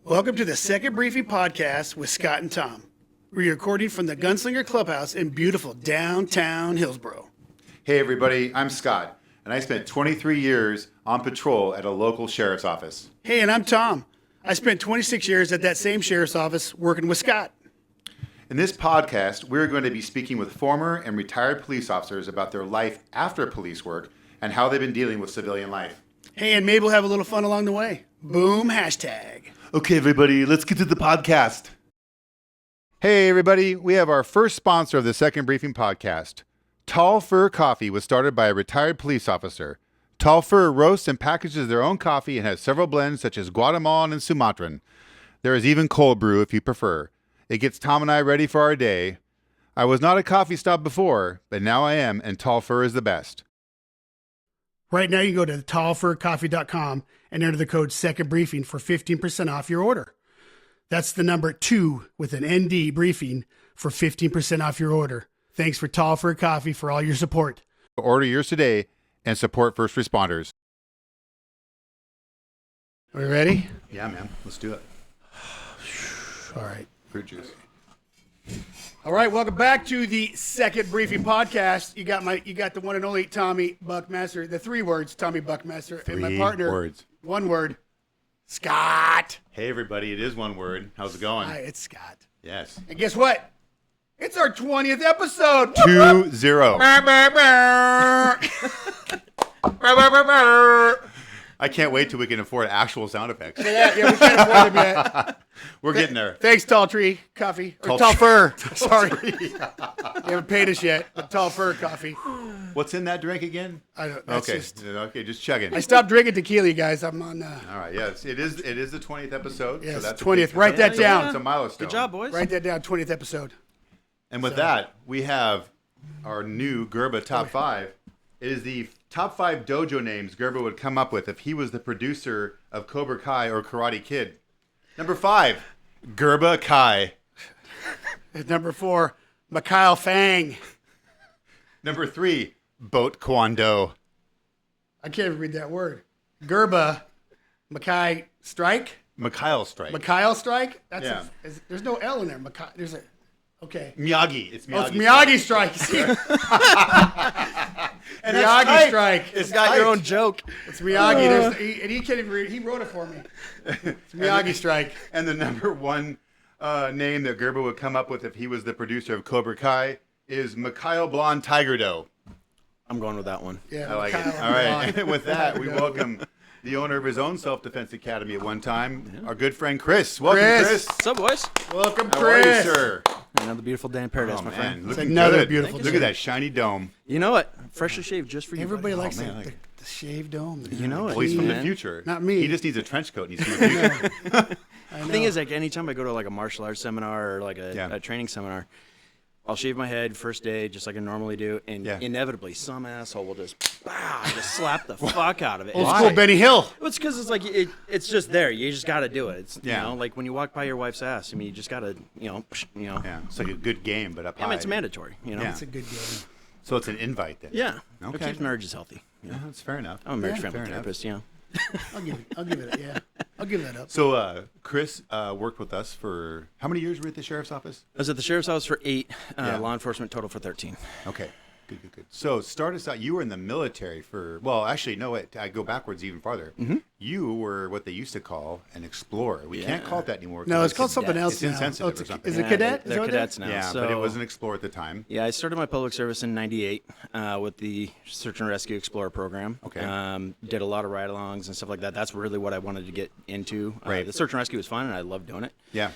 Welcome to the Second Briefing Podcast with Scott and Tom. We're recording from the Gunslinger Clubhouse in beautiful downtown Hillsboro. Hey everybody, I'm Scott, and I spent 23 years on patrol at a local sheriff's office. Hey, and I'm Tom. I spent 26 years at that same sheriff's office working with Scott. In this podcast, we're going to be speaking with former and retired police officers about their life after police work and how they've been dealing with civilian life. Hey, and maybe we'll have a little fun along the way. Boom, hashtag. Okay, everybody, let's get to the podcast. Hey, everybody, we have our first sponsor of the Second Briefing Podcast. Tall Fur Coffee was started by a retired police officer. Tall Fur roasts and packages their own coffee and has several blends such as Guatemalan and Sumatran. There is even cold brew if you prefer. It gets Tom and I ready for our day. I was not a coffee stop before, but now I am, and Tall Fur is the best. Right now, you go to tallfurcoffee.com and enter the code Second Briefing for 15% off your order. That's the number 2 with an ND briefing for 15% off your order. Thanks for Tall Fur Coffee for all your support. Order yours today and support first responders. Are we ready? Yeah, man. Let's do it. All right. Fruit juice. All right, welcome back to the Second Briefing Podcast. You got the one and only Tommy Buckmaster, the 3 words, Tommy Buckmaster, and my partner, words. 1 word, Scott. Hey, everybody. It is 1 word. How's it going? Hi, it's Scott. Yes. And guess what? It's our 20th episode. 2-0. I can't wait till we can afford actual sound effects. Yeah, we can't afford them yet. We're getting there. Thanks, Tall Tree Coffee. Or Tall Fur. Sorry. You haven't paid us yet, but Tall Fur Coffee. What's in that drink again? I don't know. Okay, just chugging. I stopped drinking tequila, you guys. I'm on. All right, yes, it is the 20th episode. Yes, so that's 20th. Write that down. It's a milestone. Good job, boys. Write that down, 20th episode. And with that, we have our new Gerba Top 5. It is the top 5 dojo names Gerba would come up with if he was the producer of Cobra Kai or Karate Kid. Number 5, Gerba Kai. Number 4, Mikhail Fang. Number 3, Boat Kwando. I can't even read that word. Gerba, Mackay Strike? Mikhail Strike. Mikhail Strike? Yeah. There's no L in there. There's a, okay. Miyagi. It's Miyagi. Oh, it's Miyagi Strike. Miyagi Strike. It's got your own joke. It's Miyagi. And he can't even read. He wrote it for me. It's Miyagi Strike. And the number 1 name that Gerba would come up with if he was the producer of Cobra Kai is Mikhail Blonde Tiger Doe. I'm going with that one. Yeah, I like it. All right. And with that, we welcome the owner of his own self-defense academy at one time, our good friend Chris. Welcome, Chris. What's up, boys? Welcome, How are Chris. you, sir? Another beautiful day in paradise, Oh, my man. friend. Looking another good. beautiful Look day. at that shiny dome. You know what? Freshly shaved just for you. Everybody buddy. likes man, the shaved dome. You know it. Well, he's from the man. future. Not me. He just needs a trench coat. And he's from the future. The thing is, like, anytime I go to like a martial arts seminar or like Yeah. a training seminar, I'll shave my head first day just like I normally do, and Yeah. inevitably some asshole will just slap the fuck out of it. Old It's school like- Benny Hill. It's because it's like it's just there. You just got to do it. It's Yeah. you know, like when you walk by your wife's ass. I mean, you just got to Yeah, it's like a good game, but up I mean, high. it's mandatory. You know. Yeah. It's a good game. So it's an invite then. Yeah. Okay. It keeps marriages healthy. You know? Yeah, that's fair enough. I'm a marriage Yeah, family fair enough. therapist. You know. I'll give it. Yeah, I'll give that up. So Chris worked with us for how many years were you at the sheriff's office? I was at the sheriff's office for 8, Yeah. law enforcement total for 13. Okay. Good. So start us out. You were in the military for, well, actually, no, I go backwards even farther. Mm-hmm. You were what they used to call an explorer. We can't Yeah. call it that anymore. No, 'cause it's called something else It's now. insensitive it's or something. Is it cadet? They're Is that cadets now. Yeah, so, but it was an explorer at the time. Yeah, I started my public service in '98 with the Search and Rescue Explorer program. Okay. Did a lot of ride-alongs and stuff like that. That's really what I wanted to get into. Right. The Search and Rescue was fun, and I loved doing it. Yeah.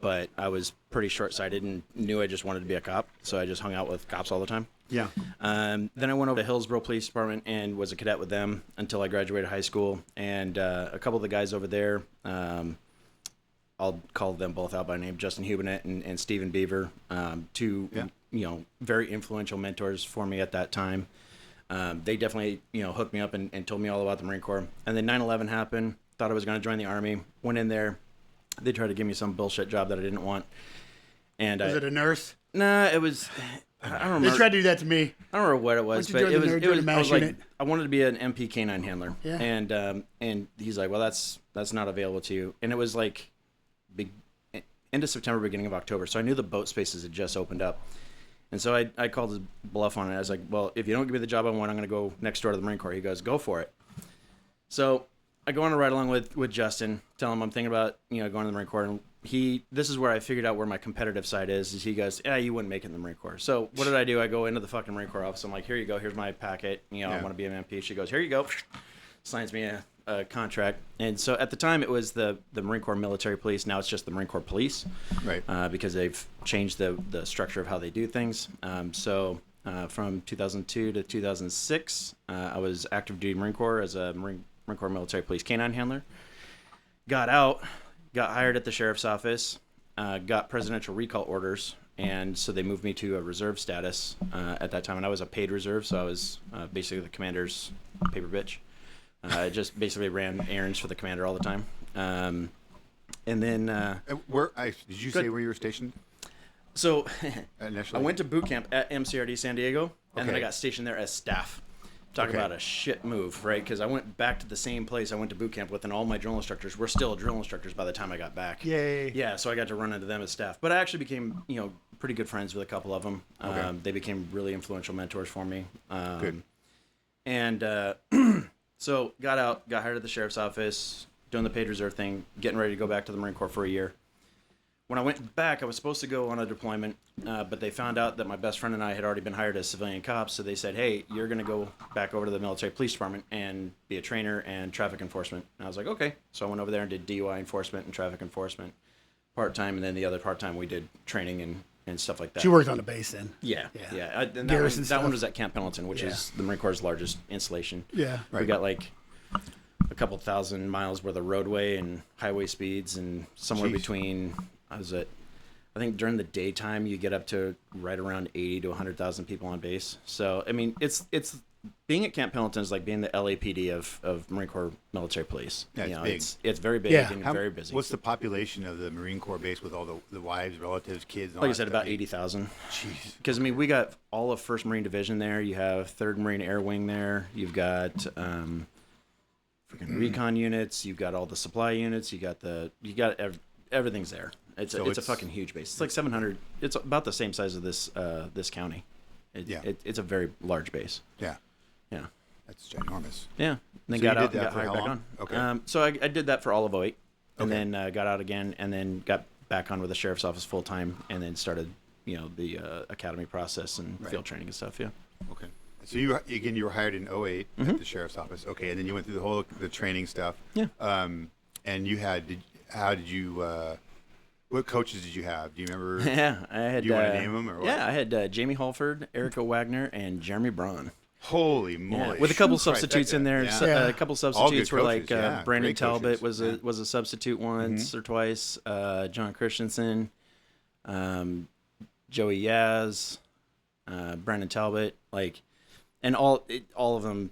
But I was pretty short-sighted and knew I just wanted to be a cop, so I just hung out with cops all the time. Yeah. Then I went over to Hillsboro Police Department and was a cadet with them until I graduated high school. And a couple of the guys over there, I'll call them both out by name, Justin Hubinet and Stephen Beaver, two very influential mentors for me at that time. They definitely hooked me up and told me all about the Marine Corps. And then 9/11 happened. Thought I was going to join the Army. Went in there. They tried to give me some bullshit job that I didn't want. And Was it a nurse? Nah, it was. I don't remember. They tried to do that to me. I don't remember what it was, Why don't you but join it the was. mass I was like, unit? I wanted to be an MP canine handler. Yeah. And he's like, well, that's that's not available to you. And it was like end of September, beginning of October. So I knew the boat spaces had just opened up. And so I called his bluff on it. I was like, well, if you don't give me the job I want, I'm going to go next door to the Marine Corps. He goes, go for it. So I go on a ride along with Justin, tell him I'm thinking about, going to the Marine Corps. And this is where I figured out where my competitive side is he goes, you wouldn't make it in the Marine Corps. So what did I do? I go into the fucking Marine Corps office. I'm like, here you go. Here's my packet. I want to be an MP. She goes, here you go. Signs me a contract. And so at the time it was the Marine Corps Military Police. Now it's just the Marine Corps Police. Right. Because they've changed the structure of how they do things. From 2002 to 2006, I was active duty Marine Corps as a Marine Corps Military Police canine handler. Got out, got hired at the sheriff's office, got presidential recall orders, and so they moved me to a reserve status at that time. And I was a paid reserve, so I was basically the commander's paper bitch. I just basically ran errands for the commander all the time. And then... did you say where you were stationed? So initially? I went to boot camp at MCRD San Diego, and then I Okay. got stationed there as staff. Talk Okay. about a shit move, right? Because I went back to the same place I went to boot camp with, and all my drill instructors were still drill instructors by the time I got back. Yay. Yeah, so I got to run into them as staff. But I actually became, pretty good friends with a couple of them. Okay. They became really influential mentors for me. Good. And so got out, got hired at the sheriff's office, doing the paid reserve thing, getting ready to go back to the Marine Corps for a year. When I went back, I was supposed to go on a deployment, but they found out that my best friend and I had already been hired as civilian cops, so they said, hey, you're going to go back over to the military police department and be a trainer and traffic enforcement. And I was like, okay. So I went over there and did DUI enforcement and traffic enforcement part-time, and then the other part-time we did training and stuff like that. You worked on a base then. Yeah. And Garrison that one stuff. was at Camp Pendleton, which is the Marine Corps' largest installation. Yeah. Right. We got like a couple thousand miles worth of roadway and highway speeds, and somewhere Jeez. between, I think during the daytime you get up to right around 80 to 100,000 people on base. So I mean, it's being at Camp Pendleton is like being the LAPD of Marine Corps Military Police. Yeah, it's big. It's very big Yeah. and How- very busy. What's the population of the Marine Corps base with all the wives, relatives, kids? And all Like I that said, stuff? about 80,000. Jeez. Because I mean, we got all of 1st Marine Division there. You have 3rd Marine Air Wing there. You've got freaking recon units. You've got all the supply units. Everything's there. It's a fucking huge base. It's like 700. It's about the same size of this county. It's a very large base. Yeah. Yeah. That's ginormous. Yeah. And then So got you out did and that got for hired how back long? on. Okay. So I did that for all of 08, and Okay. then got out again, and then got back on with the sheriff's office full time, and then started the academy process and Right. field training and stuff. Yeah. Okay. So you were hired in 08 Mm-hmm. at the sheriff's office. Okay, and then you went through the training stuff. Yeah. And what coaches did you have? Do you remember? Yeah, I had. Do you want to name them or what? Yeah, I had Jamie Halford, Erica Wagner, and Jeremy Braun. Holy moly! With a couple Shoot, substitutes in there. Yeah. Yeah. A couple All good substitutes were coaches, like yeah. Brandon Great Talbot coaches. was a substitute once or twice. John Christensen, Joey Yaz, Brandon Talbot, and all of them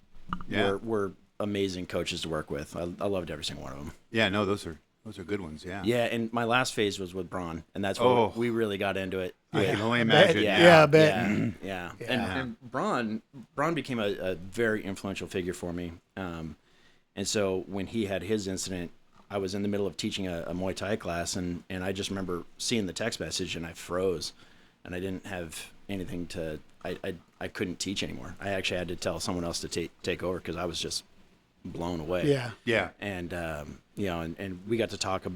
Yeah. were amazing coaches to work with. I loved every single one of them. Yeah, no, those are good ones. Yeah. Yeah, and my last phase was with Braun, and that's where Oh. we really got into it. I with- can only bet. imagine. Yeah, I bet. Yeah. Yeah. And Braun became a very influential figure for me. And so when he had his incident, I was in the middle of teaching a Muay Thai class, and I just remember seeing the text message, and I froze, and I didn't have anything to. I couldn't teach anymore. I actually had to tell someone else to take over because I was just blown away. Yeah. Yeah. And and we got to talk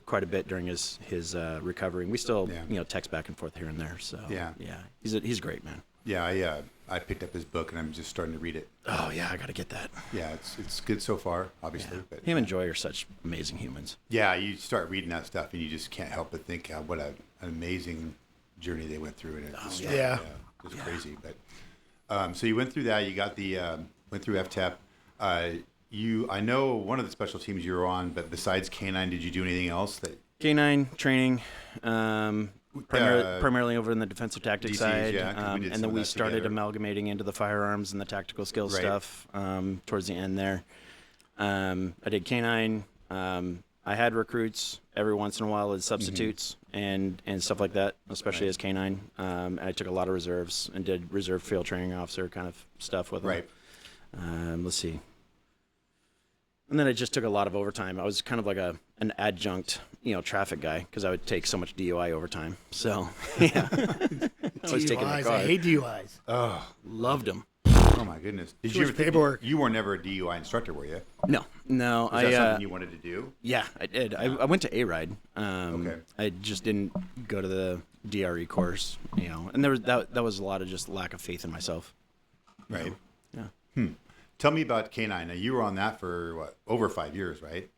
quite a bit during his recovery. And we still text back and forth here and there. So Yeah. he's a great man. Yeah. I picked up his book and I'm just starting to read it. Oh yeah, I got to get that. Yeah, it's good so far, obviously. But Him and Joy are such amazing humans. yeah, you start reading that stuff and you just can't help but think what an amazing journey they went through, and it's yeah. it's crazy. But so you went through that. You got the went through FTEP. I know one of the special teams you were on, but besides K9, did you do anything else? K9 training, primarily over in the defensive tactics DCs, side, yeah, 'cause we did and some then of we that started together. amalgamating into the firearms and the tactical skills Right. stuff towards the end there. I did K9. I had recruits every once in a while as substitutes and stuff like that, especially as K9. And I took a lot of reserves and did reserve field training officer kind of stuff with them. Right. Let's see. And then I just took a lot of overtime. I was kind of like an adjunct, traffic guy because I would take so much DUI overtime. So, yeah. I was taking the DUIs. car. I hate DUIs. Loved them. Oh my goodness! Did Too you much ever paperwork. You were never a DUI instructor, were you? No. Was that something you wanted to do? Yeah, I did. I went to A-Ride. Okay. I just didn't go to the DRE course, and there was that was a lot of just lack of faith in myself. Right. Yeah. Tell me about K9. Now you were on that for what, over 5 years, right?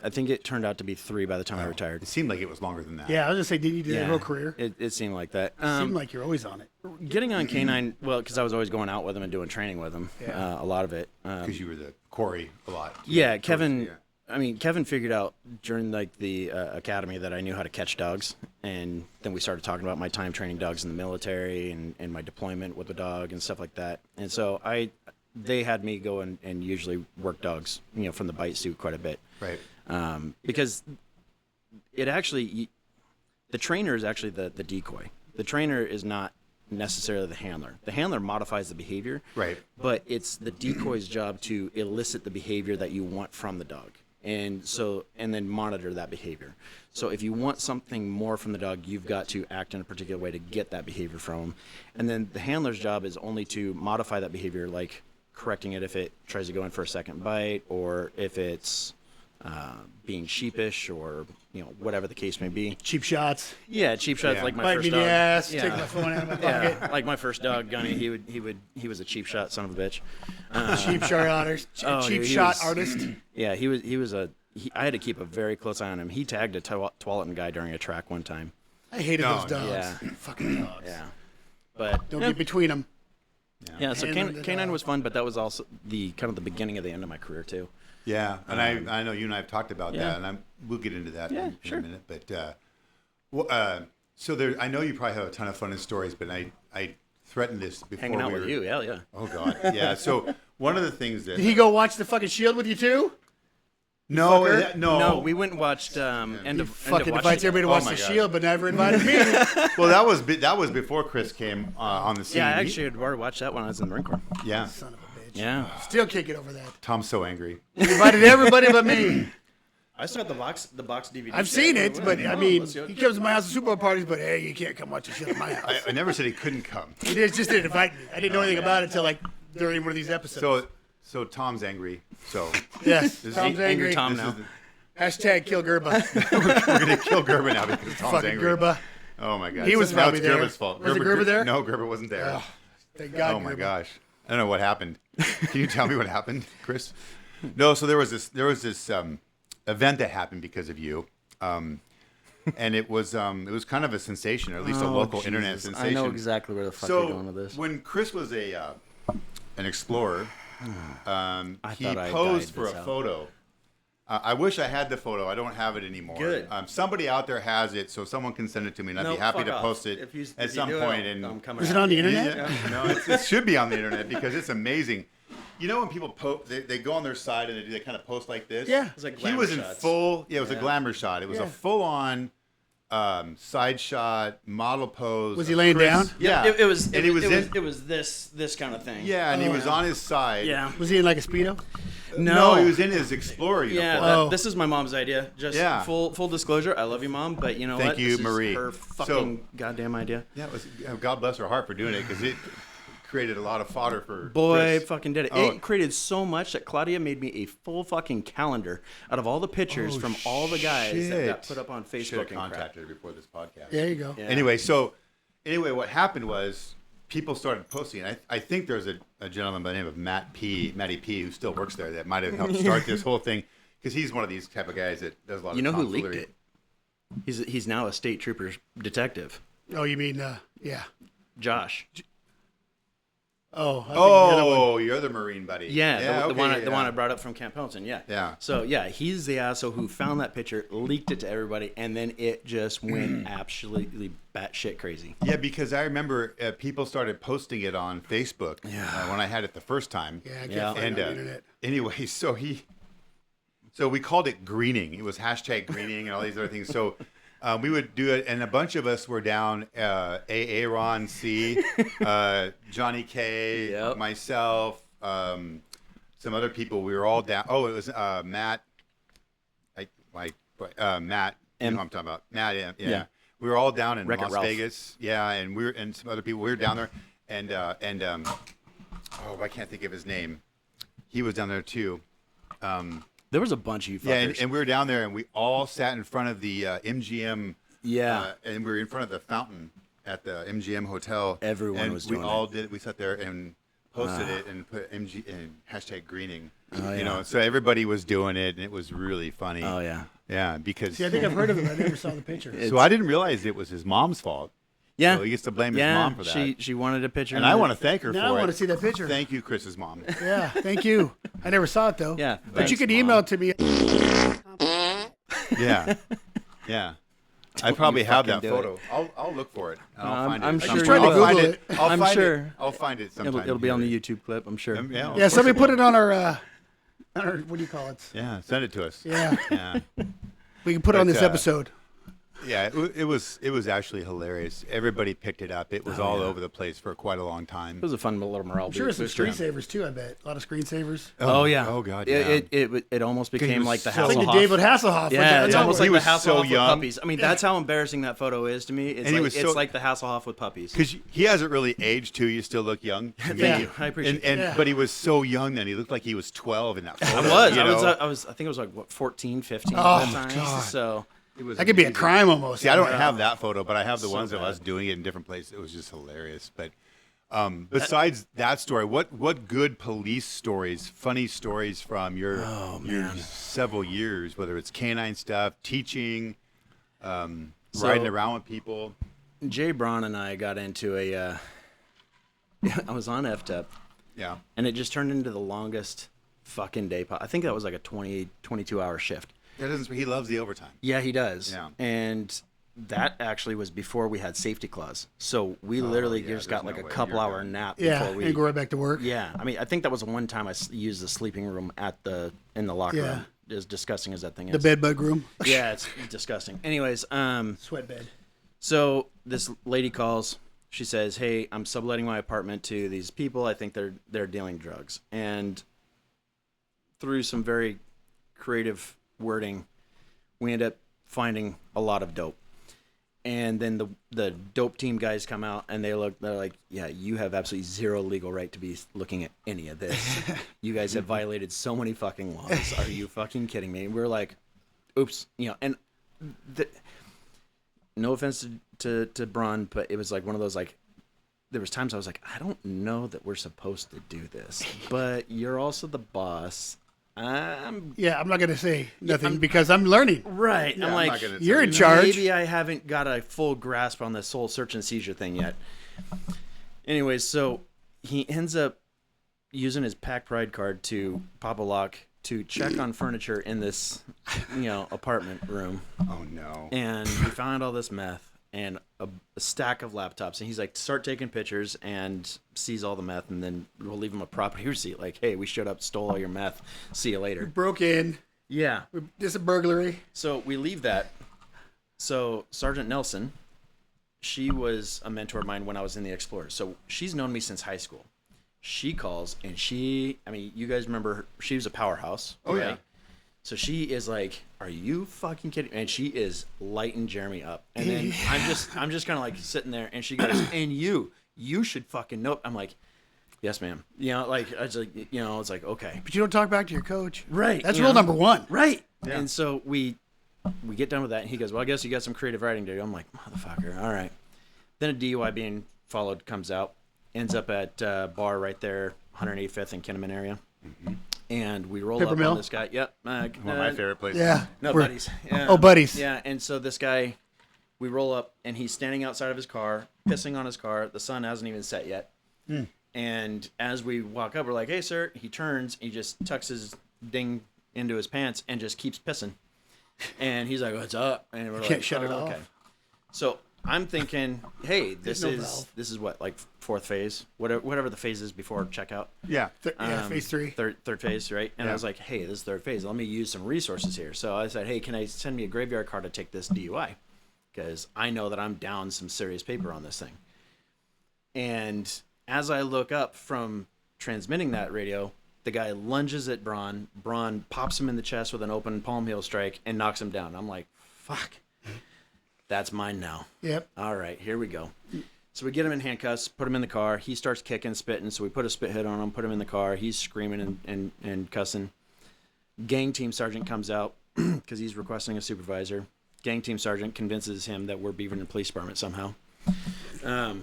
I think it turned out to be 3 by the time I It retired. seemed like it was longer than that. Yeah, I was gonna say, did you do that whole career? It seemed like that. Seemed like you're always on it. Getting on K9, well, because I was always going out with him and doing training with him, a lot of it. Because you were the quarry a lot. Yeah, Kevin. Yeah. I mean, Kevin figured out during the academy that I knew how to catch dogs, and then we started talking about my time training dogs in the military and my deployment with the dog and stuff like that. And so they had me go and usually work dogs, from the bite suit quite a bit. Right. Because it actually, the trainer is actually the decoy. The trainer is not necessarily the handler. The handler modifies the behavior. Right. But it's the decoy's job to elicit the behavior that you want from the dog. And then monitor that behavior. So if you want something more from the dog, you've got to act in a particular way to get that behavior from him. And then the handler's job is only to modify that behavior, like correcting it if it tries to go in for a second bite, or if it's being sheepish, or whatever the case may be. Cheap shots. Yeah, cheap shots Yeah. like my Bite first me in the dog. ass. Yeah. Take my phone out of my pocket. Yeah, like my first dog, Gunny. He was a cheap shot son of a bitch. Cheap shot artist. Oh, Cheap he shot was- artist. Yeah, I had to keep a very close eye on him. He tagged a Tualatin guy during a track one time. I hated No, those dogs. yeah. Fucking dogs. Yeah, but Don't get between them. yeah. So Handling the Canine dog. was fun, but that was also the kind of the beginning of the end of my career too. Yeah, and I know you and I have talked about yeah. that, and we'll get into that Yeah, in sure. a minute. But so I know you probably have a ton of fun and stories, but I threatened this before Hanging out we with were- you, yeah. Oh God, yeah. So one of the things that Did he go watch the fucking Shield with you too? no, fucker? No, we went and watched End of Fucking Watch invites It. everybody to Oh watch my the God. Shield, but never invited me. well, that was before Chris came on the scene. Yeah, I actually had already watched that when I was in the Marine Corps. Yeah, Son of a bitch. Yeah, Still can't get over that. Tom's so angry. He invited everybody but me. I still got the box DVD. I've seen it, but I mean, he comes to my house at Super Bowl parties, but hey, you can't come watch the Shield at my house. I never said he couldn't come. He just didn't invite me. I didn't know anything about it until like during one of these episodes. So Tom's angry. So yes, This is Tom's Angry angry. Tom this now. is the- Hashtag kill Gerba. we're gonna kill Gerber now because Tom's Fucking angry. Gerba. Oh my God. He was Now probably it's there. Gerber's fault. Was it Gerber there? No, Gerber wasn't there. Oh, thank God. Oh my Gerba. gosh. I don't know what happened. Can you tell me what happened, Chris? No, so there was this event that happened because of you. And it was kind of a sensation, or at least a local internet sensation. I know exactly where the fuck you're So going with this. when Chris was an explorer, he thought I posed died for a this out. photo. I wish I had the photo. I don't have it anymore. Good. Somebody out there has it, so someone can send it to me, and I'd be happy to post it at some point. And Is it on the internet? no, it should be on the internet because it's amazing. You know when people they go on their side and they kind of post like this? Yeah. It's like He glamour was in shots. full. Yeah, it was a Yeah. glamour shot. It was a Yeah. full-on side shot, model pose. Was he of laying Chris. down? Yeah, It was. And he was in. It was this kind of thing. Yeah, and he was on his side. Yeah. Was he in like a Speedo? No, he was in his explorer Yeah, uniform. Oh. this is my mom's idea. Just Yeah. full disclosure. I love you, Mom, but you know Thank what? you, This is Marie. her fucking goddamn idea. Yeah, it was. God bless her heart for doing it because it created a lot of fodder for Boy, Chris. fucking did it. Oh. It created so much that Claudia made me a full fucking calendar out of all the pictures from all the guys that got Shit. put up on Should have Facebook and crap. contacted her before this podcast. There you go. Yeah. Anyway, what happened was people started posting. I think there's a gentleman by the name of Matty P, who still works there, that might have helped start this whole thing because he's one of these type of guys that does a lot You of know who leaked tomfoolery. it? He's now a state trooper detective. Oh, you mean yeah. Josh. Oh. I think the other one. Oh, you're the Marine buddy. Yeah, the one yeah. I brought up from Camp Pendleton. Yeah. Yeah. So yeah, he's the asshole who found that picture, leaked it to everybody, and then it just went absolutely batshit crazy. Yeah, because I remember people started posting it on Facebook when I had it the first time. Yeah, I can't Yeah. find And it on the internet. anyway, so we called it greening. It was hashtag greening and all these other things. So we would do it, and a bunch of us were down. Aaron C, Johnny K, Yep. myself, some other people. We were all down. Oh, it was Matt. Matt. You know what I'm talking about. Matt. Yeah. We were all down in Wreck-It Las Ralph. Vegas. Yeah, and some other people. We were down there, and I can't think of his name. He was down there too. There was a bunch of you fuckers. Yeah, and we were down there, and we all sat in front of the MGM. Yeah. And we were in front of the fountain at the MGM hotel. Everyone and was we doing all it. did it. We sat there and posted it and put MG and hashtag greening. Oh, You yeah. know, so everybody was doing it, and it was really funny. Oh yeah. Yeah, because See, I think I've heard of it. I never saw the picture. so I didn't realize it was his mom's fault. Yeah. So he gets to blame his Yeah. mom for that. She wanted a picture. and I want to thank her Now for I it. want to see that picture. Thank you, Chris's mom. Yeah, thank you. I never saw it though. Yeah. But you Thanks, could Mom. email it to me. Yeah, yeah. I probably have that fucking do photo. I'll look for it. And I'll find I'm it. sure I just you tried to will. Google I'll find it. I'll I'm find sure. it. I'll find it sometime. It'll be on here. the YouTube clip. I'm sure. Yeah, Yeah, somebody put it on our what do you call it? Yeah, send it to us. Yeah, Yeah. we can put it on But, this episode. Yeah, it was actually hilarious. Everybody picked it up. It was all over the place for quite a long time. It was a fun little morale I'm sure there's some booster. screensavers too. I bet a lot of screensavers. Oh yeah. Oh god. It Yeah. it almost became was like the so- It's like Hasselhoff. the David Hasselhoff. Yeah, Like it's that. almost He like the was so Hasselhoff with young. puppies. I mean, that's how embarrassing that photo is to me. It's And he like was it's so- like the Hasselhoff with puppies. Because he hasn't really aged too. You still look young. to me. Thank you. I appreciate And it. but he was so young then. He looked like he was 12 in that photo. I was I think it was like what 14, 15 Oh, at the time. God. So It was That could be a amazing. crime almost. See, I don't have that photo, but I have the So ones of bad. us doing it in different places. It was just hilarious. But besides that story, what good police stories, funny stories from your several years, whether it's canine stuff, teaching, riding around with people. Jay Braun and I got into a. I was on FTEP, Yeah. and it just turned into the longest fucking day. I think that was like a 22-hour shift. He loves the overtime. Yeah, he does. Yeah. And that actually was before we had safety clause. So we literally yeah, just got there's like no a way couple you're hour done. nap Yeah, before we. and go right back to work. Yeah, I mean, I think that was the one time I used the sleeping room in the locker Yeah. room. As disgusting as that thing is. The bed bug room. Yeah, it's disgusting. Anyways, Sweat bed. so this lady calls. She says, "Hey, I'm subletting my apartment to these people. I think they're dealing drugs." And through some very creative wording, we end up finding a lot of dope. And then the dope team guys come out and they're like, "Yeah, you have absolutely zero legal right to be looking at any of this. You guys have violated so many fucking laws. Are you fucking kidding me?" And we're like, "Oops," and no offense to Braun, but it was like one of those like, there was times I was like, I don't know that we're supposed to do this, but you're also the boss. I'm Yeah, I'm not gonna say nothing because I'm learning. right. Yeah, I'm I'm like, not gonna tell You're in you. charge. maybe I haven't got a full grasp on this whole search and seizure thing yet. Anyways, so he ends up using his Pack Pride card to pop a lock to check on furniture in this, apartment room. Oh no. And we found all this meth and a stack of laptops. And he's like, start taking pictures and seize all the meth. And then we'll leave him a property receipt. Like, hey, we showed up, stole all your meth. See you later. Broke in. Yeah. This is a burglary. So we leave that. So Sergeant Nelson, she was a mentor of mine when I was in the Explorers. So she's known me since high school. She calls and you guys remember her, she was a powerhouse. Oh, yeah. So she is like, "Are you fucking kidding?" And she is lighting Jeremy up. And then I'm just kind of like sitting there, and she goes, "And you should fucking know." I'm like, "Yes, ma'am." I was like, it's like, okay, But you don't talk back to your coach. right. That's rule number one. Right. Yeah. And so we get done with that, and he goes, "Well, I guess you got some creative writing to do." I'm like, "Motherfucker, all right." Then a DUI being followed comes out, ends up at a bar right there, 185th and Kinnaman area. Mm-hmm. And we roll Pepper up Mill? on this guy. Yep. One of my favorite places. Yeah. No, We're- buddies. Yeah. Oh, buddies. Yeah, and so this guy, we roll up, and he's standing outside of his car, pissing on his car. The sun hasn't even set yet. And as we walk up, we're like, "Hey, sir." He turns, he just tucks his ding into his pants and just keeps pissing. And he's like, "What's up?" And we're Can't like, shut it "Oh, off. So I'm thinking, hey, this no is valve. what, like fourth phase, whatever the phase is before checkout. Yeah. Phase 3. Third phase, right? And I Yeah. was like, hey, this is third phase. Let me use some resources here. So I said, hey, can I send me a graveyard card to take this DUI? Because I know that I'm down some serious paper on this thing. And as I look up from transmitting that radio, The guy lunges at Braun. Braun pops him in the chest with an open palm heel strike and knocks him down. I'm like, fuck. That's mine now. Yep. All right, here we go. So we get him in handcuffs, put him in the car. He starts kicking, spitting. So we put a spit hit on him, put him in the car. He's screaming and cussing. Gang team sergeant comes out because he's requesting a supervisor. Gang team sergeant convinces him that we're Beaverton Police Department somehow,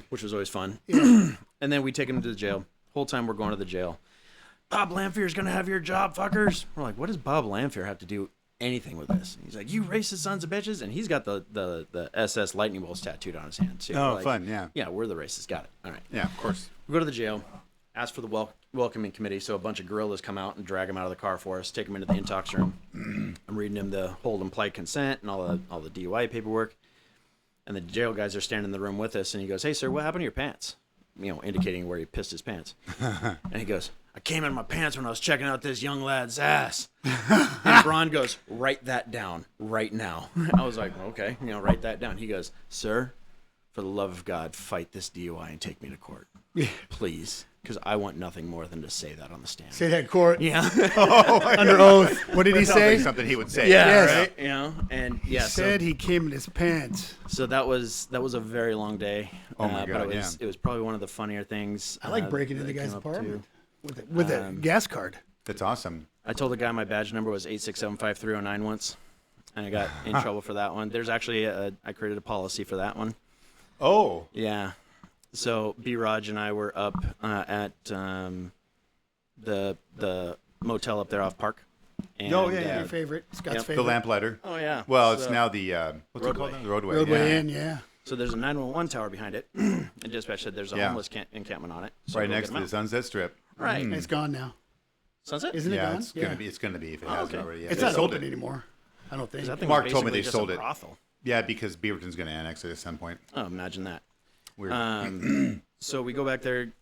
which was always fun. Yeah. And then we take him to the jail. Whole time we're going to the jail. Bob Lanfear's going to have your job, fuckers. We're like, what does Bob Lanfear have to do anything with this? He's like, you racist sons of bitches. And he's got the SS lightning bolts tattooed on his hand too. Oh, Like, fun, yeah. Yeah, we're the racists. Got it. All right. Yeah, of course. We go to the jail, ask for the welcoming committee. So a bunch of guerrillas come out and drag him out of the car for us, take him into the intox room. I'm reading him the hold implied consent and all the DUI paperwork. And the jail guys are standing in the room with us. And he goes, hey, sir, what happened to your pants? You know, indicating where he pissed his pants. And he goes, I came in my pants when I was checking out this young lad's ass. And Braun goes, write that down right now. I was like, okay, write that down. He goes, sir, for the love of God, fight this DUI and take me to court. Please. Because I want nothing more than to say that on the stand. Say that in court. Yeah. Under oath. What did he That sounds say? like something he would say. Yeah, Yes. right. And yeah, He said he came in his pants. so that was a very long day. Oh my God, but it was probably one of the funnier things. I like breaking into that the guy's came up to. apartment with a gas card. That's awesome. I told the guy my badge number was 8675309 once, and I got in trouble for that one. There's actually I created a policy for that one. Oh. Yeah. So B. Raj and I were up at the motel up there off Park. And, Oh, yeah. Your favorite. Scott's Yep. favorite. The lamplighter. Oh yeah. Well, it's So- now the what's it Roadway. called? The roadway. Roadway yeah. Inn, yeah. So there's a 911 tower behind it, and dispatch said there's a Yeah. homeless encampment on it. So Right go next get to 'em the out. Sunset Strip. Right. It's gone now. Sunset? Isn't it Yeah, gone? it's gonna be. It's gonna be if it Oh, hasn't okay. already. Yeah. It's They not sold open it. anymore. I don't think. That thing Mark was told me basically they just sold a it. brothel. Yeah, because Beaverton's going to annex it at some point. Oh, imagine that. Weird. So we go back there,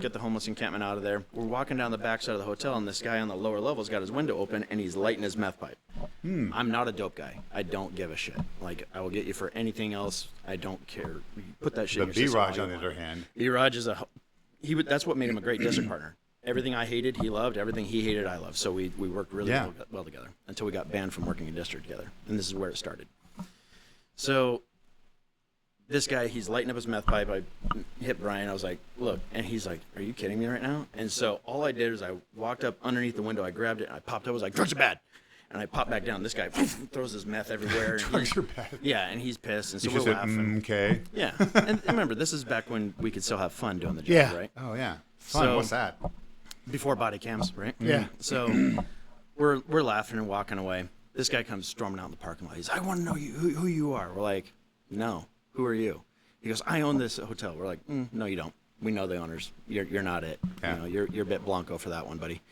get the homeless encampment out of there. We're walking down the back side of the hotel, and this guy on the lower level's got his window open, and he's lighting his meth pipe. I'm not a dope guy. I don't give a shit. Like, I will get you for anything else. I don't care. You put that shit in But your system all B-Raj, you on the want. other hand, B-Raj is that's what made him a great district partner. Everything I hated, he loved. Everything he hated, I loved. So we worked really Yeah. well together until we got banned from working in district together. And this is where it started. So this guy, he's lighting up his meth pipe. I hit Brian. I was like, look. And he's like, are you kidding me right now? And so all I did is I walked up underneath the window. I grabbed it. And I popped up. I was like, drugs are bad. And I popped back down. This guy throws his meth everywhere. And drugs are bad. Yeah, and he's pissed. And so You we're just said, laughing. okay. Yeah. And remember, this is back when we could still have fun doing the job, Yeah. right? Oh, yeah. Fun. So- What's that? Before body cams, right? Yeah. So we're laughing and walking away. This guy comes storming out in the parking lot. He's, I want to know who you are. We're like, no, who are you? He goes, I own this hotel. We're like, no, you don't. We know the owners. You're not it. Yeah. You're a bit Blanco for that one, buddy.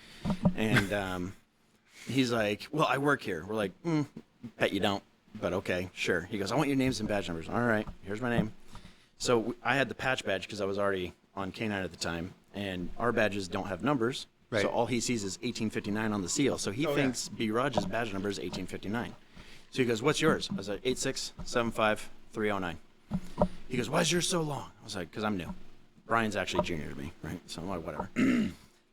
And he's like, well, I work here. We're like, bet you don't, but okay, sure. He goes, I want your names and badge numbers. All right, here's my name. So I had the patch badge because I was already on K9 at the time, and our badges don't have numbers. Right. So all he sees is 1859 on the seal. So he thinks B. Raj's badge number is 1859. So he goes, what's yours? I was like, 8675309. He goes, why is yours so long? I was like, because I'm new. Brian's actually junior to me, right? So I'm like, whatever.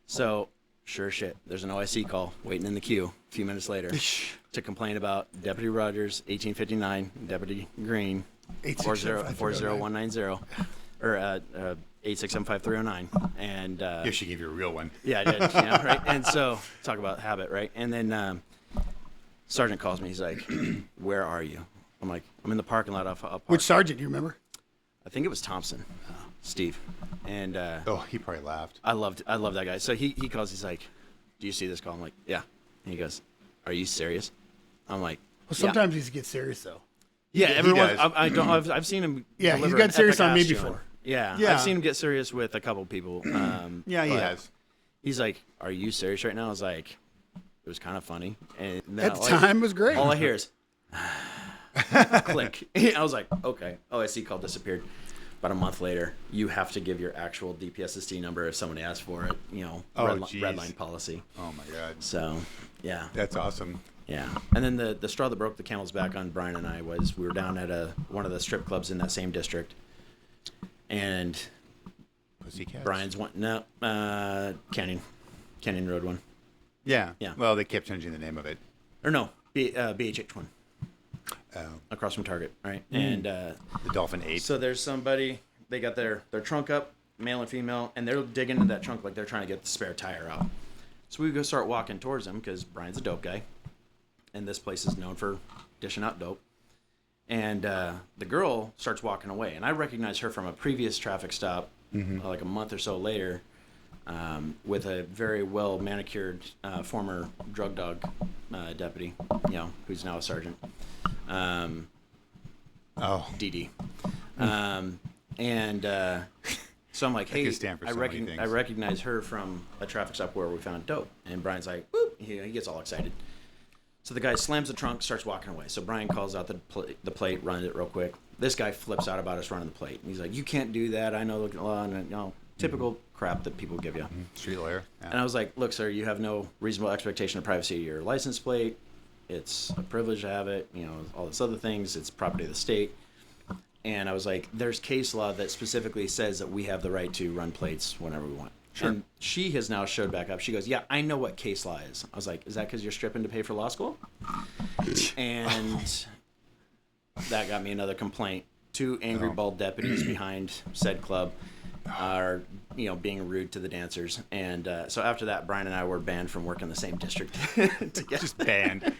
So, sure shit, there's an OIC call waiting in the queue a few minutes later to complain about Deputy Rogers, 1859, Deputy Green, 40190, or 8675309. And Yeah, she gave you a real one. yeah, I did. Right? And so, talk about habit, right? And then Sergeant calls me. He's like, where are you? I'm like, I'm in the parking lot off Park. Which sergeant, do you remember? I think it was Thompson, Steve. And Oh, he probably laughed. I love that guy. So he calls. He's like, "Do you see this call?" I'm like, "Yeah." And he goes, "Are you serious?" I'm like, Well, sometimes he gets serious, though. "Yeah." he Everyone, does. I've seen him. Yeah, he's deliver got an serious epic on me ass before. tune. Yeah, Yeah. I've seen him get serious with a couple people. Yeah, he but has. He's like, "Are you serious right now?" I was like, "It was kind of funny." And then At the time, it was great. all I hear is click. I was like, "Okay." OIC call disappeared. About a month later, you have to give your actual DPSSD number if somebody asks for it. Oh, red geez. line policy. Oh, my God. So, yeah. That's awesome. Yeah, and then the straw that broke the camel's back on Brian and I was we were down at one of the strip clubs in that same district, and Pussycats? Brian's wanting Canyon, Kenyon Road one. Yeah. Yeah. Well, they kept changing the name of it. Or no, BHH one. Oh. Across from Target, right? And The Dolphin 8. so there's somebody, they got their trunk up, male and female, and they're digging into that trunk like they're trying to get the spare tire out. So we go start walking towards them because Brian's a dope guy. And this place is known for dishing out dope. And the girl starts walking away. And I recognize her from a previous traffic stop, like a month or so later, with a very well manicured former drug dog deputy, who's now a sergeant. DD. So I'm like, hey, could stand for so many things. I recognize her from a traffic stop where we found dope. And Brian's like, whoop, he gets all excited. So the guy slams the trunk, starts walking away. So Brian calls out the plate, runs it real quick. This guy flips out about us running the plate. And he's like, you can't do that. I know the law. And, typical crap that people give you. Street lawyer. Yeah. And I was like, look, sir, you have no reasonable expectation of privacy. Your license plate, it's a privilege to have it. All this other things. It's property of the state. And I was like, there's case law that specifically says that we have the right to run plates whenever we want. Sure. And she has now showed back up. She goes, yeah, I know what case law is. I was like, is that because you're stripping to pay for law school? And that got me another complaint. 2 angry bald deputies behind said club are, being rude to the dancers. And so after that, Brian and I were banned from working the same district together. Just banned.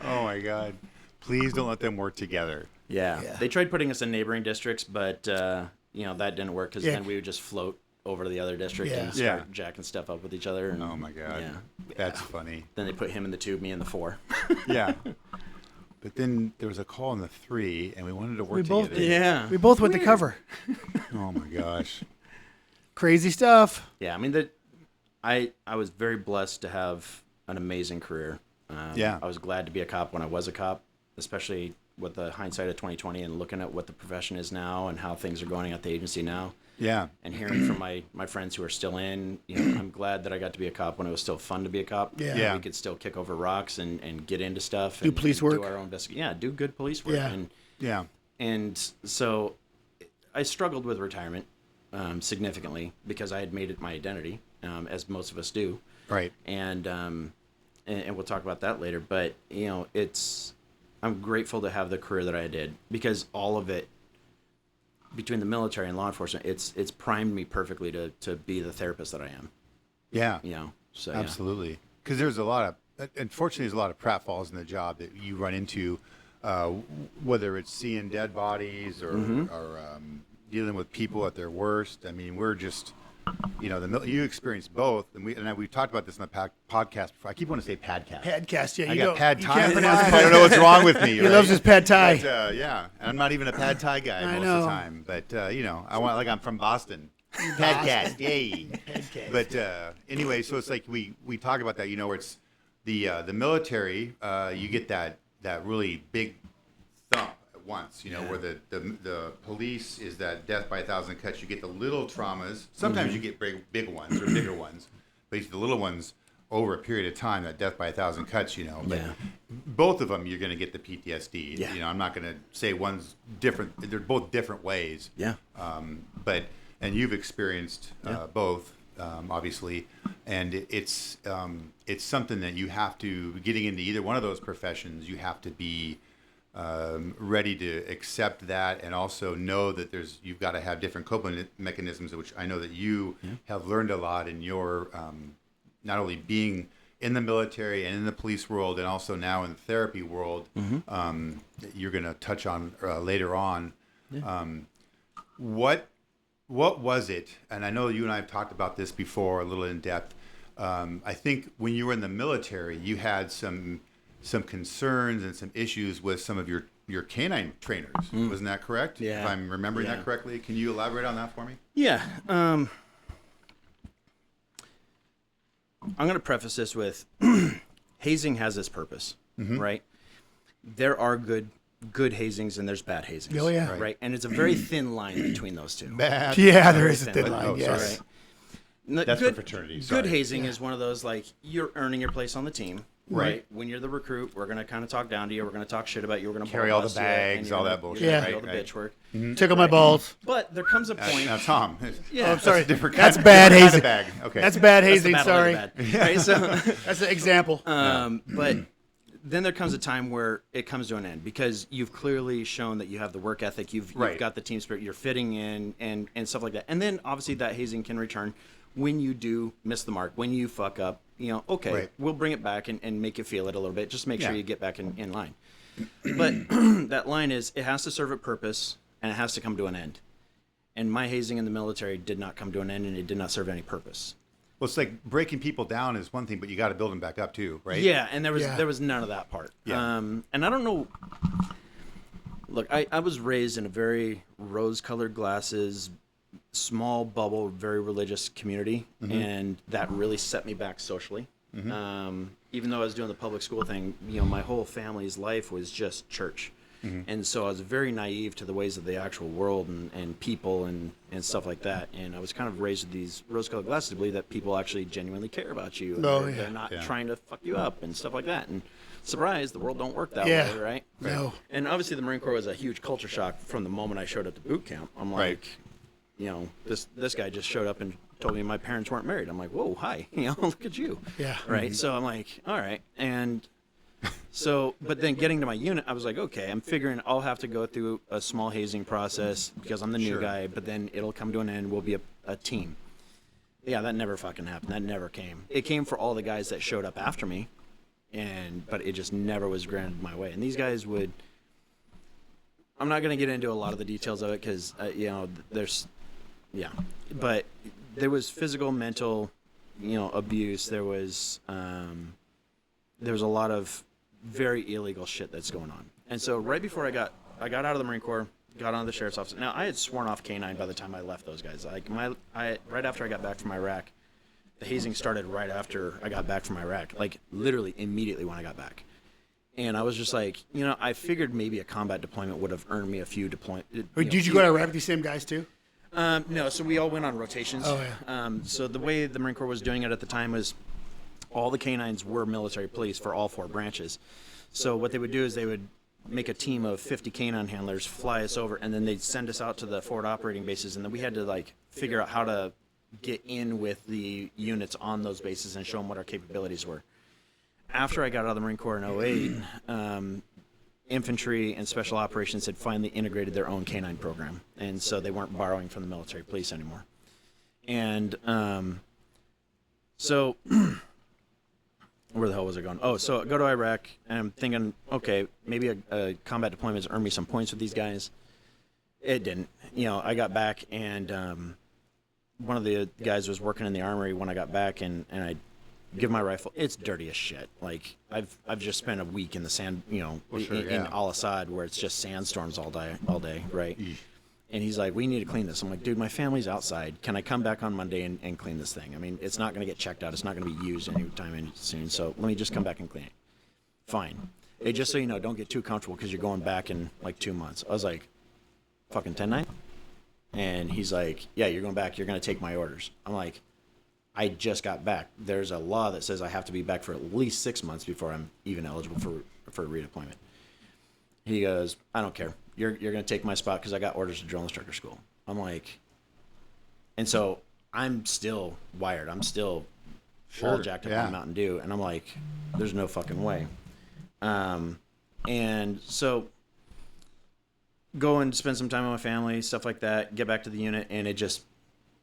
Oh, my God. Please don't let them work together. Yeah. They tried putting us in neighboring districts, but, that didn't work because then we would just float over to the other district and start jacking stuff up with each other. And, Oh, my God. Yeah. That's funny. Then they put him in the 2, me in the 4. Yeah. But then there was a call in the 3, and we wanted to work together. Yeah. We both went to cover. Oh, my gosh. Crazy stuff. Yeah, I mean, I was very blessed to have an amazing career. I was glad to be a cop when I was a cop, especially with the hindsight of 2020 and looking at what the profession is now and how things are going at the agency now. Yeah. And hearing from my friends who are still in, I'm glad that I got to be a cop when it was still fun to be a cop. Yeah. We could still kick over rocks and get into stuff. Do police work. Do our own investigation. Yeah, do good police work. Yeah. And so I struggled with retirement significantly because I had made it my identity, as most of us do. Right. And we'll talk about that later. But, I'm grateful to have the career that I did because all of it, between the military and law enforcement, it's primed me perfectly to be the therapist that I am. Yeah. So Absolutely. Because unfortunately, there's a lot of pratfalls in the job that you run into, whether it's seeing dead bodies or dealing with people at their worst. I mean, we're just, you experienced both, and we've talked about this in the podcast before. I keep wanting to say padcast. Padcast, yeah. I got pad you thai. can't I pronounce don't know what's wrong with me. He loves his pad thai. But, yeah, and I'm not even a pad thai guy I most know. of the time. But I'm from Boston. Padcast, yay! But anyway, so it's like we talk about that. Where it's the military. You get that really big thump at once. Where the police is that death by 1,000 cuts. You get the little traumas. Sometimes you get big ones or bigger ones, but the little ones over a period of time, that death by 1,000 cuts. But both of them, you're going to get the PTSD. Yeah. I'm not going to say one's different. They're both different ways. Yeah. And you've experienced both, obviously, and it's something that you have to, getting into either one of those professions, you have to be ready to accept that, and also know that you've got to have different coping mechanisms, which I know that you have learned a lot in your not only being in the military and in the police world, and also now in the therapy world. That you're going to touch on later on. Yeah. What was it? And I know you and I have talked about this before a little in depth. I think when you were in the military, you had some concerns and some issues with some of your canine trainers. Wasn't that correct? Yeah. If I'm remembering that correctly. Can you elaborate on that for me? Yeah. I'm going to preface this with hazing has its purpose, right? There are good hazings and there's bad hazings. Oh, yeah. Right. And it's a very thin line between those two. Bad. Yeah, there is a Thin thin line. line. Oh, Yes. sorry. That's for fraternities. Good Sorry. hazing is one of those, like, you're earning your place on the team. Right. When you're the recruit, we're going to kind of talk down to you. We're going to talk shit about you. We're going to Carry all the bags, all that bullshit. Yeah. All the bitch work. Tickle my balls. But there comes a point. Now, Tom. Yeah. Oh, I'm sorry. Different That's kind, bad different kind of hazing. bag. Okay. That's bad That's the hazing. battle of Sorry. the bad. Right. So, That's an example. but then there comes a time where it comes to an end because you've clearly shown that you have the work ethic. You've got the team spirit. You're fitting in and stuff like that. And then obviously that hazing can return when you do miss the mark, when you fuck up. Okay, we'll bring it back and make you feel it a little bit. Just make sure you get back in line. But that line is, it has to serve a purpose and it has to come to an end. And my hazing in the military did not come to an end and it did not serve any purpose. Well, it's like breaking people down is one thing, but you got to build them back up too, right? Yeah, and there was none of that part. Yeah. And I don't know. Look, I was raised in a very rose-colored glasses, small bubble, very religious community, and that really set me back socially. Even though I was doing the public school thing, my whole family's life was just church. And so I was very naive to the ways of the actual world and people and stuff like that. And I was kind of raised with these rose-colored glasses to believe that people actually genuinely care about you. And they're not trying to fuck you up and stuff like that. And surprise, the world don't work that way, right? No. And obviously the Marine Corps was a huge culture shock from the moment I showed up to boot camp. I'm like, this guy just showed up and told me my parents weren't married. I'm like, whoa, hi, look at you. Yeah. Right. So I'm like, all right. And so, but then getting to my unit, I was like, okay, I'm figuring I'll have to go through a small hazing process because I'm the new guy, but then it'll come to an end. We'll be a team. Yeah, that never fucking happened. That never came. It came for all the guys that showed up after me, but it just never was granted my way. And these guys would, I'm not going to get into a lot of the details of it because, but there was physical, mental, abuse. There was a lot of very illegal shit that's going on. And so right before I got out of the Marine Corps, got on the sheriff's office. Now I had sworn off K-9 by the time I left those guys. Right after I got back from Iraq, the hazing started right after I got back from Iraq, like literally immediately when I got back. And I was just like, I figured maybe a combat deployment would have earned me a few deployments. Did you go to Iraq with these same guys too? No, so we all went on rotations. Oh, yeah. So the way the Marine Corps was doing it at the time was all the K-9s were military police for all 4 branches. So what they would do is they would make a team of 50 K-9 handlers, fly us over, and then they'd send us out to the forward operating bases, and then we had to figure out how to get in with the units on those bases and show them what our capabilities were. After I got out of the Marine Corps in 2008, infantry and special operations had finally integrated their own K-9 program, and so they weren't borrowing from the military police anymore. And so where the hell was I going? Oh, so I go to Iraq, and I'm thinking, okay, maybe a combat deployment has earned me some points with these guys. It didn't. I got back, and one of the guys was working in the armory when I got back, and I give my rifle. It's dirty as shit. Like I've just spent a week in the sand, in Al Asad, where it's just sandstorms all day, right? And he's like, we need to clean this. I'm like, dude, my family's outside. Can I come back on Monday and clean this thing? I mean, it's not going to get checked out. It's not going to be used anytime soon. So let me just come back and clean it. Fine. Hey, just so you know, don't get too comfortable because you're going back in 2 months. I was like, fucking 10-9? And he's like, yeah, you're going back. You're going to take my orders. I'm like, I just got back. There's a law that says I have to be back for at least 6 months before I'm even eligible for redeployment. He goes, I don't care. You're going to take my spot because I got orders to drill instructor school. I'm like, and so I'm still wired. I'm still all jacked up on Mountain Dew. And I'm like, there's no fucking way. And so go and spend some time with my family, stuff like that, get back to the unit, and it just,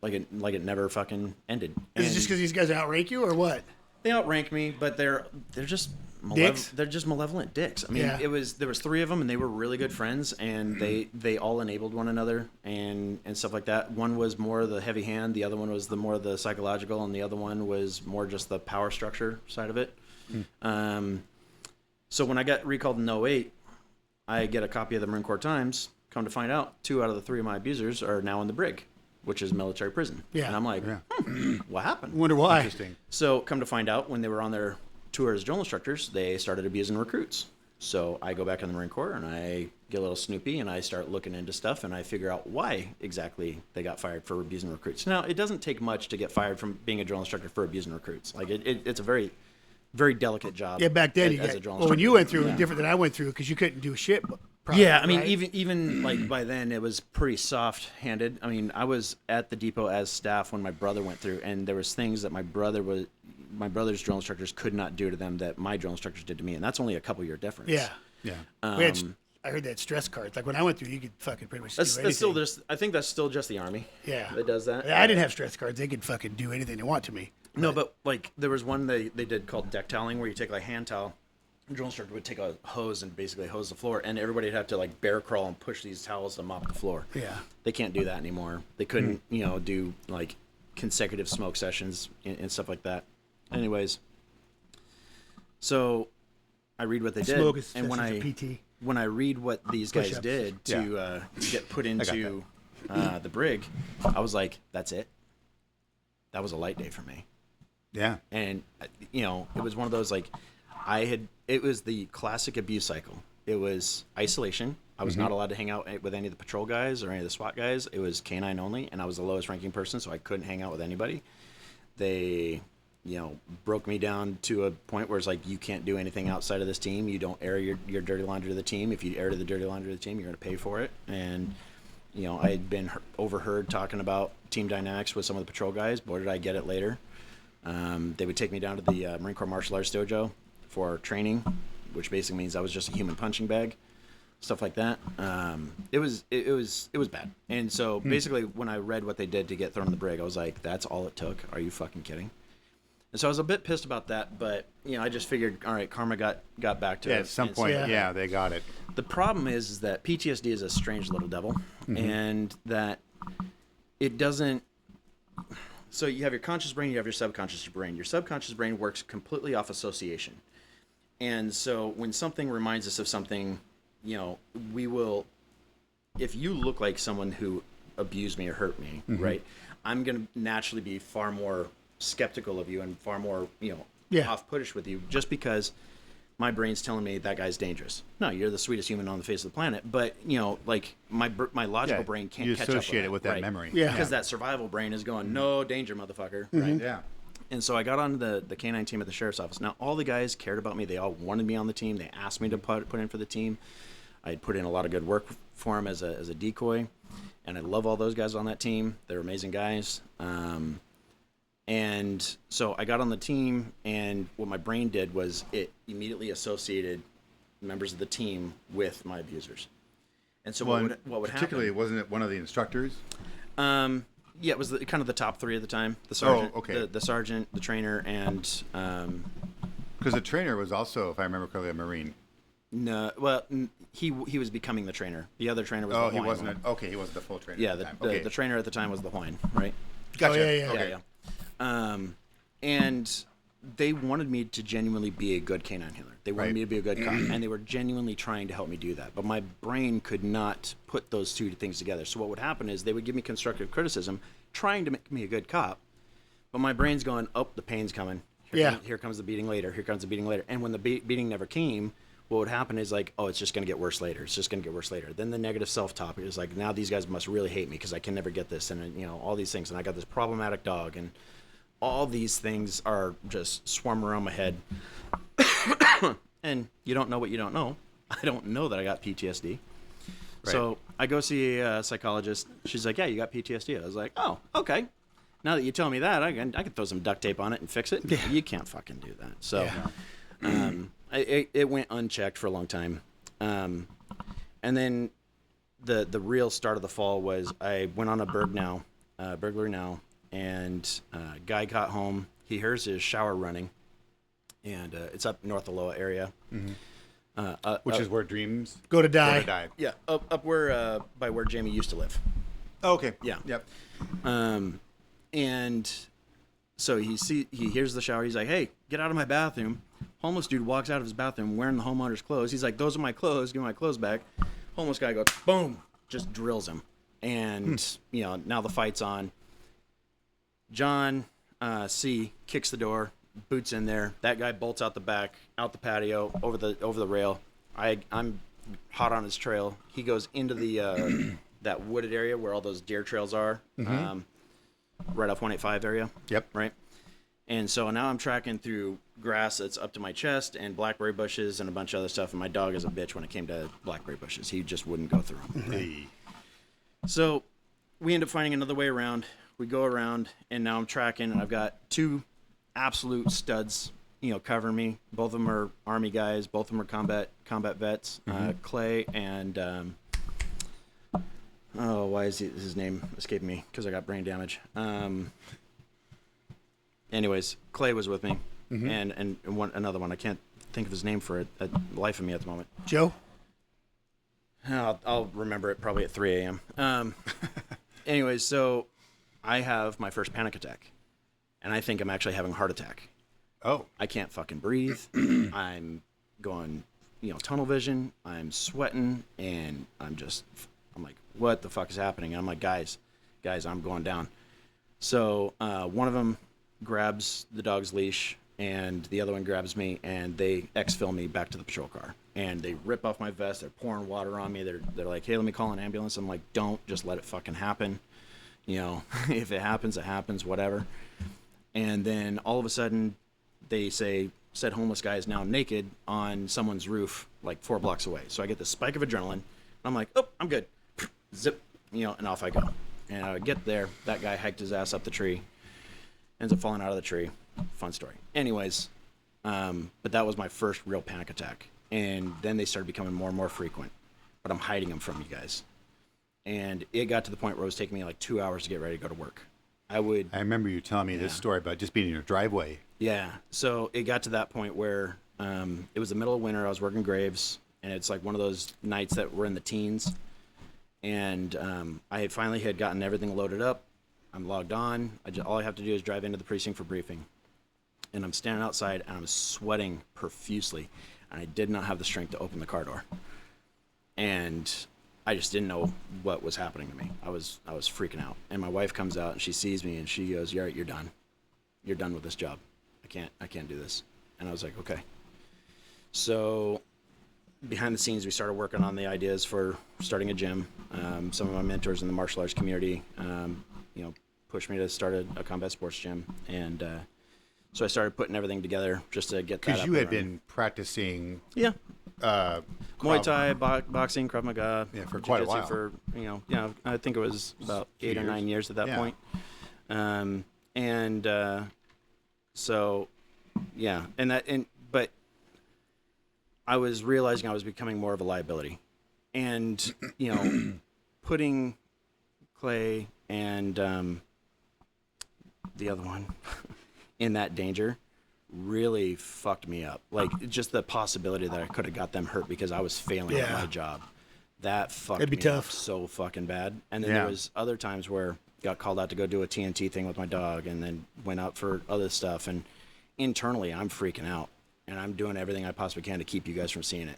like it never fucking ended. Is it just because these guys outrank you or what? They outrank me, but they're just dicks? They're just malevolent dicks. I mean, there was 3 of them, and they were really good friends, and they all enabled one another and stuff like that. One was more the heavy hand, the other one was more the psychological, and the other one was more just the power structure side of it. So when I got recalled in 2008, I get a copy of the Marine Corps Times. Come to find out, 2 out of the 3 of my abusers are now in the brig, which is military prison. Yeah. And I'm like, what happened? Wonder why. Interesting. So come to find out, when they were on their tour as drill instructors, they started abusing recruits. So I go back in the Marine Corps, and I get a little snoopy, and I start looking into stuff, and I figure out why exactly they got fired for abusing recruits. Now, it doesn't take much to get fired from being a drill instructor for abusing recruits. Like, it's a very very delicate job. Yeah, back then, as a drill when you instructor. went through it Yeah. was different than I went through because you couldn't do shit. Probably, Yeah, I mean, right? even like by then it was pretty soft-handed. I mean, I was at the depot as staff when my brother went through, and there was things that my brother's drill instructors could not do to them that my drill instructors did to me, and that's only a couple-year difference. Yeah. Yeah. We had, I heard that stress cards. Like when I went through, you could fucking pretty much do anything. That's still just. I think that's still just the Army. Yeah. that does that. I didn't have stress cards. They could fucking do anything they want to me. No, but like there was one they did called deck toweling, where you take like hand towel. The drill instructor would take a hose and basically hose the floor, and everybody'd have to like bear crawl and push these towels to mop the floor. Yeah. They can't do that anymore. They couldn't, do like consecutive smoke sessions and stuff like that. Anyways, so I read what they did, Smoke is and PT. when I read what these guys Push-ups. did to get put into the brig, I was like, that's it. That was a light day for me. Yeah. And it was one of those like it was the classic abuse cycle. It was isolation. I was not allowed to hang out with any of the patrol guys or any of the SWAT guys. It was K9 only, and I was the lowest ranking person, so I couldn't hang out with anybody. They broke me down to a point where it's like, you can't do anything outside of this team. You don't air your dirty laundry to the team. If you air to the dirty laundry to the team, you're going to pay for it. And I had been overheard talking about team dynamics with some of the patrol guys. Boy, did I get it later. They would take me down to the Marine Corps Martial Arts Dojo for training, which basically means I was just a human punching bag, stuff like that. It was bad. And so basically, when I read what they did to get thrown in the brig, I was like, that's all it took? Are you fucking kidding? And so I was a bit pissed about that, but I just figured, all right, karma got back to Yeah, it. at some And point, so- yeah, they got it. The problem is that PTSD is a strange little devil, and that it doesn't. So you have your conscious brain, you have your subconscious brain. Your subconscious brain works completely off association. And so when something reminds us of something, we will, if you look like someone who abused me or hurt me, right, I'm going to naturally be far more skeptical of you and far more, off-puttish with you, just because my brain's telling me that guy's dangerous. No, you're the sweetest human on the face of the planet. But, like my logical brain can't you catch up with associate that. it with that right? memory. Yeah. Because that survival brain is going, no danger, motherfucker. Right? Yeah. And so I got on the K9 team at the sheriff's office. Now, all the guys cared about me. They all wanted me on the team. They asked me to put in for the team. I had put in a lot of good work for them as a decoy. And I love all those guys on that team. They're amazing guys. And so I got on the team, and what my brain did was it immediately associated members of the team with my abusers. And so what would particularly, happen? wasn't it one of the instructors? Yeah, it was kind of the top three at the time. The sergeant, okay. the sergeant, the trainer, and Because the trainer was also, if I remember correctly, a Marine. no, well, he was becoming the trainer. The other trainer was Oh, the he Hawaiian wasn't. one. Okay, he wasn't the full trainer. Yeah, at the the, time. the, Okay. the trainer at the time was the Hawaiian, right? Gotcha. Oh, yeah. Okay. Yeah. And they wanted me to genuinely be a good canine healer. They wanted Right. me to be a good cop, and they were genuinely trying to help me do that. But my brain could not put those two things together. So what would happen is they would give me constructive criticism, trying to make me a good cop, but my brain's going, oh, the pain's coming. Here comes the beating later. Here comes the beating later. And when the beating never came, what would happen is like, oh, it's just going to get worse later. It's just going to get worse later. Then the negative self-talk is like, now these guys must really hate me because I can never get this, and all these things, and I got this problematic dog, and all these things are just swarm around my head. And you don't know what you don't know. I don't know that I got PTSD. Right. So I go see a psychologist. She's like, yeah, you got PTSD. I was like, oh, okay. Now that you tell me that, I can throw some duct tape on it and fix it. Yeah. You can't fucking do that. So it went unchecked for a long time. And then the real start of the fall was I went on a burglary now, and guy got home. He hears his shower running, and it's up North Aloha area. Which is where dreams Go to go die. to die. Yeah, up where by where Jamie used to live. Oh, okay. Yeah. Yep. And so he hears the shower. He's like, hey, get out of my bathroom. Homeless dude walks out of his bathroom wearing the homeowner's clothes. He's like, those are my clothes. Give me my clothes back. Homeless guy goes, boom, just drills him. And, now the fight's on. John C. kicks the door, boots in there. That guy bolts out the back, out the patio, over the rail. I'm hot on his trail. He goes into the that wooded area where all those deer trails are, right off 185 area. Yep. Right. And so now I'm tracking through grass that's up to my chest and blackberry bushes and a bunch of other stuff. And my dog is a bitch when it came to blackberry bushes. He just wouldn't go through them. Hey. So we end up finding another way around. We go around, and now I'm tracking, and I've got two absolute studs, covering me. Both of them are Army guys. Both of them are combat vets. Clay and why is his name escaping me? Because I got brain damage. Anyways, Clay was with me, and another one. I can't think of his name for a life of me at the moment. Joe? I'll remember it probably at 3 a.m. Anyways, so I have my first panic attack, and I think I'm actually having a heart attack. Oh. I can't fucking breathe. I'm going, tunnel vision. I'm sweating, and I'm like, what the fuck is happening? And I'm like, guys, I'm going down. So one of them grabs the dog's leash, and the other one grabs me, and they exfil me back to the patrol car. And they rip off my vest. They're pouring water on me. They're like, hey, let me call an ambulance. I'm like, don't, just let it fucking happen. If it happens, it happens, whatever. And then all of a sudden, they say, said homeless guy is now naked on someone's roof, like 4 blocks away. So I get this spike of adrenaline. And I'm like, oh, I'm good. Zip, and off I go. And I get there. That guy hiked his ass up the tree. Ends up falling out of the tree. Fun story. Anyways, but that was my first real panic attack. And then they started becoming more and more frequent. But I'm hiding them from you guys. And it got to the point where it was taking me like 2 hours to get ready to go to work. I remember you telling me this story about just being in your driveway. Yeah. So it got to that point where it was the middle of winter. I was working graves, and it's like one of those nights that were in the teens. And I had finally gotten everything loaded up. I'm logged on. All I have to do is drive into the precinct for briefing. And I'm standing outside, and I'm sweating profusely. And I did not have the strength to open the car door. And I just didn't know what was happening to me. I was freaking out. And my wife comes out, and she sees me, and she goes, "You're done. You're done with this job. I can't do this." And I was like, okay. So behind the scenes, we started working on the ideas for starting a gym. Some of my mentors in the martial arts community, pushed me to start a combat sports gym. And so I started putting everything together just to get that up. Because you had been practicing... Yeah. Muay Thai, boxing, Krav Maga, for quite a while. For I think it was about 8 or 9 years at that point. So yeah, but I was realizing I was becoming more of a liability, and putting Clay and the other one in that danger really fucked me up. Like, just the possibility that I could have got them hurt because I was failing at my job. That fucked me up so fucking bad. And then there was other times where got called out to go do a TNT thing with my dog, and then went out for other stuff. And internally, I'm freaking out, and I'm doing everything I possibly can to keep you guys from seeing it.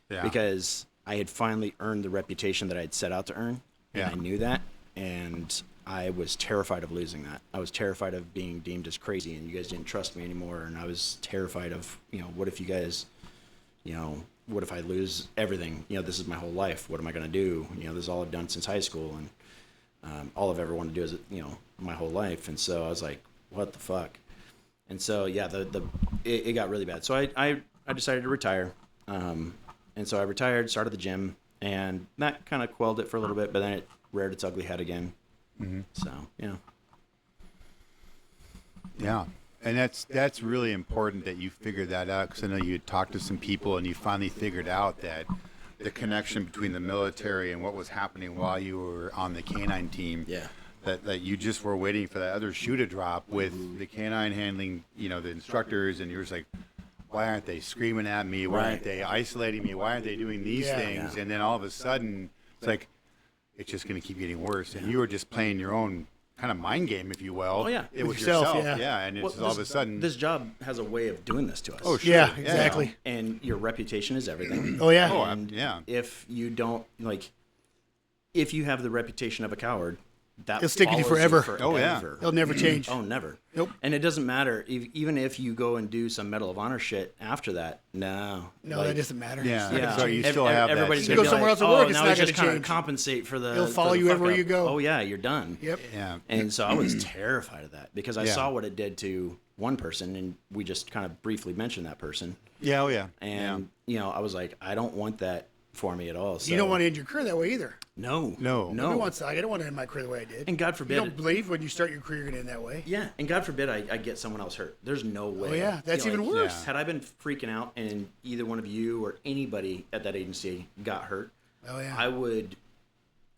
Yeah. Because I had finally earned the reputation that I had set out to earn, and I knew that, and I was terrified of losing that. I was terrified of being deemed as crazy, and you guys didn't trust me anymore. And I was terrified of, what if you guys, what if I lose everything? This is my whole life. What am I going to do? This is all I've done since high school, and all I've ever wanted to do is, my whole life. And so I was like, what the fuck? And so, yeah, it got really bad. So I decided to retire. And so I retired, started the gym, and that kind of quelled it for a little bit, but then it reared its ugly head again. Mm-hmm. So, yeah. Yeah. And that's really important that you figured that out, because I know you had talked to some people and you finally figured out that the connection between the military and what was happening while you were on the canine team. Yeah. That you just were waiting for that other shoe to drop with the canine handling, the instructors, and you're just like, why aren't they screaming at me? Why aren't they isolating me? Why aren't they doing these things? Yeah. And then all of a sudden, it's like, it's just going to keep getting worse. And you were just playing your own kind of mind game, if you will. Oh, yeah. It was yourself. Yeah. And it's all of a sudden. This job has a way of doing this to us. Oh, sure. Yeah, exactly. And your reputation is everything. Oh, yeah. And if you don't, if you have the reputation of a coward, that It'll stick with you follows forever. Oh, yeah. It'll never change. Oh, never. Nope. And it doesn't matter even if you go and do some Medal of Honor shit after that. No, that doesn't matter. Yeah. Yeah, So you still have that. everybody's You gonna go be somewhere like, else at work, oh, it's now not he's just gonna kind of change. compensate for the. It'll follow for the you fuck everywhere up. you go. Oh yeah, you're done. Yep. Yeah. And so I was terrified of that because I Yeah. saw what it did to one person, and we just kind of briefly mentioned that person. Yeah. Oh, yeah. And I was like, I don't want that for me at all. So, You don't want to end your career that way either. No. Nobody wants that. I don't want to end my career the way I did. And God You forbid. don't believe when you start your career you're going to end that way. Yeah, and God forbid I get someone else hurt. There's no way. Oh, yeah. That's even worse. Yeah. Had I been freaking out and either one of you or anybody at that agency got hurt, Oh, yeah. I would.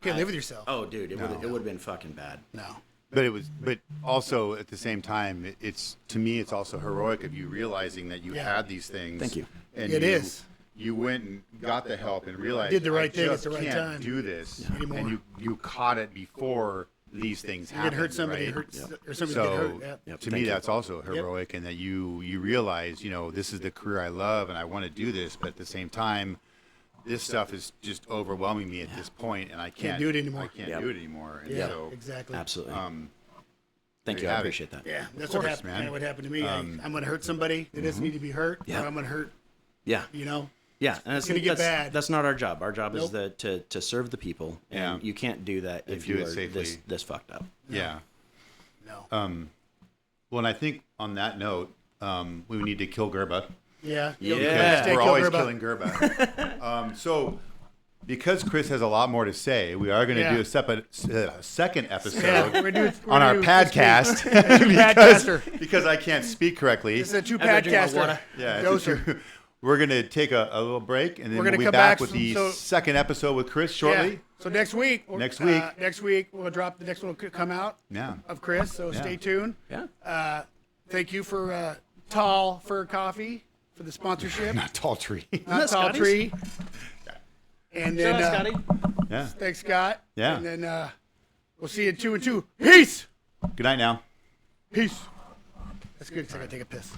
Can't live with yourself. Oh, dude, it would have been fucking bad. No. But also at the same time, it's to me, it's also heroic of you realizing that you Yeah. had these things. Thank you. And It you, is. You went and got the help and realized Did the right I thing at just the right can't time. do this Anymore. and you caught it before these things You happened. get hurt, somebody right? hurts, or somebody So get hurt. Yeah. Yep, to thank me, you. that's also heroic, and that you realize, this is the career I love, and I want to do this, but at the same time, this stuff is just overwhelming me at this point, and I can't do it anymore. I can't Yep. do it anymore. And Yeah, so, exactly. Absolutely. there Thank you. you I have it. appreciate that. Yeah, that's course, what happened. man. Kind of what happened to me. I'm going to hurt somebody that doesn't need to be hurt. Yeah. Or I'm going to hurt, Yeah. Yeah, and that's gonna get that's, bad. That's not our job. Our job is Nope. to serve the people, and Yeah. you can't do that if do you it are safely. this fucked up. yeah. No. Well, and I think on that note, we need to kill Gerba. Yeah. Yeah. Stay We're kill always Gerba. killing Gerba. So, because Chris has a lot more to say, we are going to Yeah. do a second episode Yeah, we're doing on our this week. podcast Padcaster. because I can't speak correctly. It's a two I better drink my padcaster. water. Yeah, Doser. we're going to take a little break, and then We're we'll gonna be come back back with the so- second episode with Chris shortly. Yeah. So next week. Next week. We'll drop the next one will come out. Yeah. Of Chris. So stay tuned. Yeah. Thank you for Tall Fur Coffee for the sponsorship. Not tall tree. Not that Tall Scotty's? Tree. And then Shout out, Scotty. Yeah. thanks, Scott. Yeah. And then we'll see you in 2 and 2. Peace. Good night now. Peace. That's good because I got to take a piss.